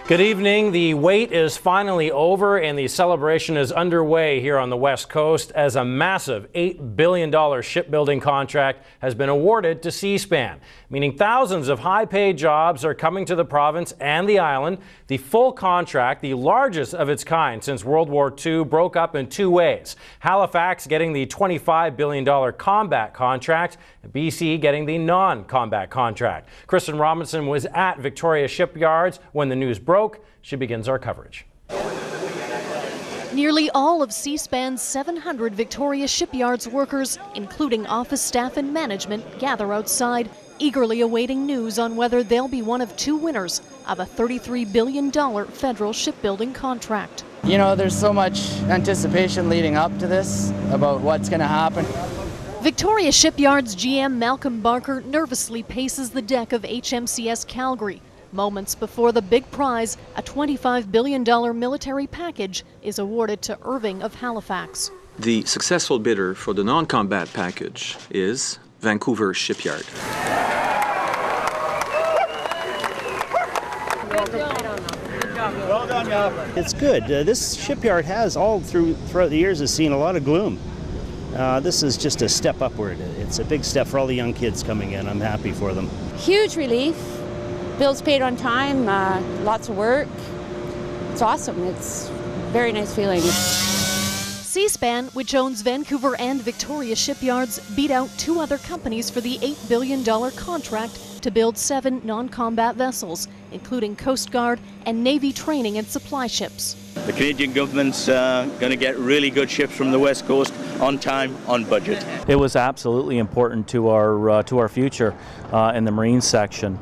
Good evening. The wait is finally over and the celebration is underway here on the West Coast as a massive $8 billion shipbuilding contract has been awarded to Seaspan, meaning thousands of high-paid jobs are coming to the province and the island. The full contract, the largest of its kind since World War II, broke up in two ways. Halifax getting the $25 billion combat contract, and BC getting the non-combat contract. Kristen Robinson was at Victoria Shipyards when the news broke. She begins our coverage. Nearly all of Seaspan's 700 Victoria Shipyards workers, including office staff and management, gather outside, eagerly awaiting news on whether they'll be one of two winners of a $33 billion federal shipbuilding contract. You know, there's so much anticipation leading up to this about what's going to happen. Victoria Shipyards GM Malcolm Barker nervously paces the deck of HMCS Calgary. Moments before the big prize, a $25 billion military package is awarded to Irving of Halifax. The successful bidder for the non-combat package is Vancouver Shipyard. Well done, it's good. This shipyard has throughout the years has seen a lot of gloom. This is just a step upward. It's a big step for all the young kids coming in. I'm happy for them. Huge relief. Bills paid on time, lots of work. It's awesome. It's a very nice feeling. Seaspan, which owns Vancouver and Victoria Shipyards, beat out two other companies for the $8 billion contract to build 7 non-combat vessels, including Coast Guard and Navy training and supply ships. The Canadian government's going to get really good ships from the West Coast on time, on budget. It was absolutely important to our future in the Marine section.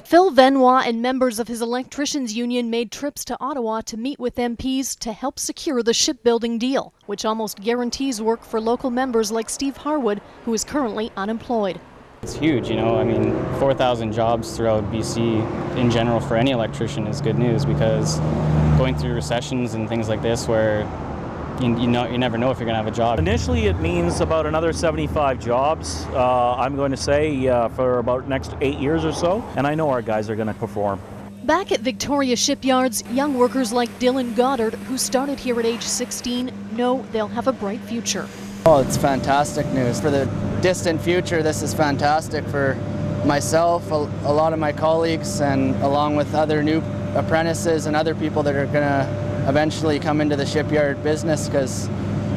Phil Venoy and members of his electricians union made trips to Ottawa to meet with MPs to help secure the shipbuilding deal, which almost guarantees work for local members like Steve Harwood, who is currently unemployed. It's huge, you know, I mean, 4,000 jobs throughout BC in general for any electrician is good news, because going through recessions and things like this where you never know if you're going to have a job. Initially, it means about another 75 jobs, I'm going to say, for about next 8 years or so, and I know our guys are going to perform. Back at Victoria Shipyards, young workers like Dylan Goddard, who started here at age 16, know they'll have a bright future. Oh, it's fantastic news. For the distant future, this is fantastic for myself, a lot of my colleagues, and along with other new apprentices and other people that are going to eventually come into the shipyard business, because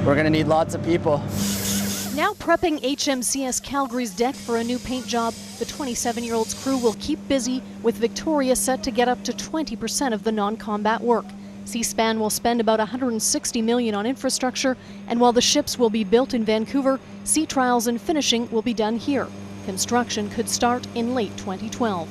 we're going to need lots of people. Now prepping HMCS Calgary's deck for a new paint job, the 27-year-old's crew will keep busy, with Victoria set to get up to 20% of the non-combat work. Seaspan will spend about $160 million on infrastructure, and while the ships will be built in Vancouver, sea trials and finishing will be done here. Construction could start in late 2012.